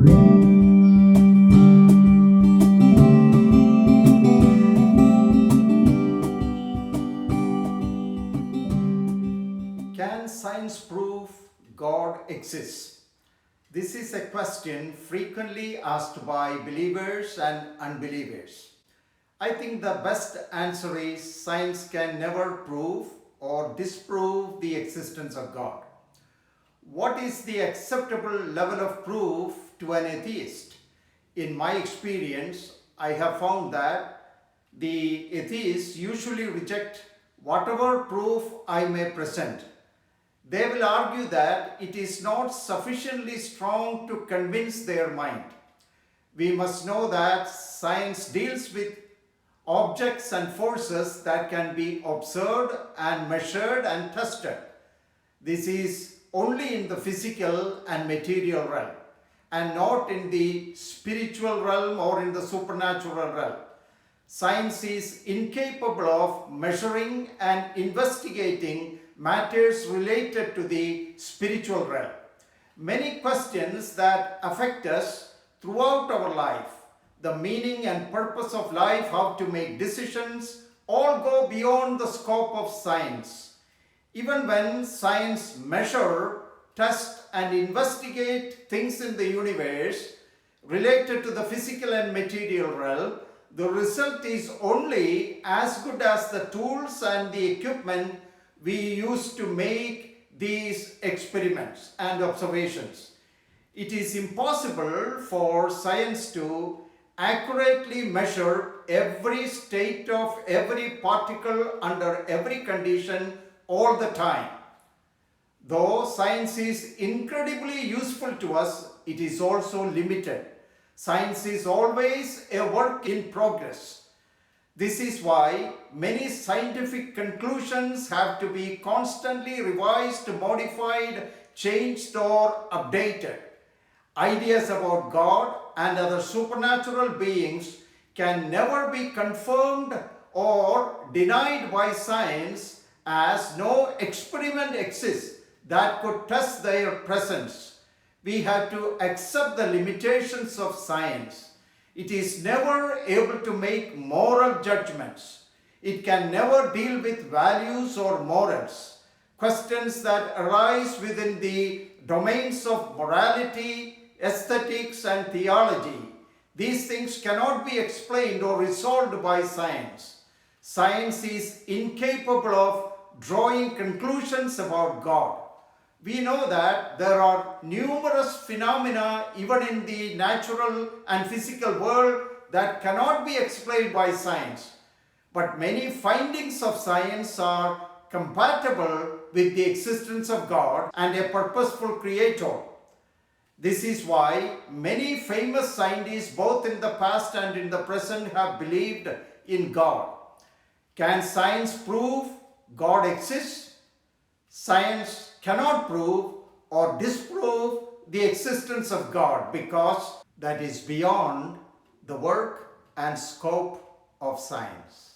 Can science prove God exists? This is a question frequently asked by believers and unbelievers. I think the best answer is science can never prove or disprove the existence of God. What is the acceptable level of proof to an atheist? In my experience, I have found that the atheists usually reject whatever proof I may present. They will argue that it is not sufficiently strong to convince their mind. We must know that science deals with objects and forces that can be observed and measured and tested. This is only in the physical and material realm and not in the spiritual realm or in the supernatural realm. Science is incapable of measuring and investigating matters related to the spiritual realm. Many questions that affect us throughout our life, the meaning and purpose of life, how to make decisions, all go beyond the scope of science. Even when science measure, test and investigate things in the universe related to the physical and material realm, the result is only as good as the tools and the equipment we use to make these experiments and observations. It is impossible for science to accurately measure every state of every particle under every condition all the time. Though science is incredibly useful to us, it is also limited. Science is always a work in progress. This is why many scientific conclusions have to be constantly revised, modified, changed or updated. Ideas about God and other supernatural beings can never be confirmed or denied by science, as no experiment exists that could test their presence. We have to accept the limitations of science. It is never able to make moral judgments. It can never deal with values or morals, questions that arise within the domains of morality, aesthetics and theology. These things cannot be explained or resolved by science. Science is incapable of drawing conclusions about God. We know that there are numerous phenomena even in the natural and physical world that cannot be explained by science. But many findings of science are compatible with the existence of God and a purposeful creator. This is why many famous scientists, both in the past and in the present, have believed in God. Can science prove God exists? Science cannot prove or disprove the existence of God because that is beyond the work and scope of science.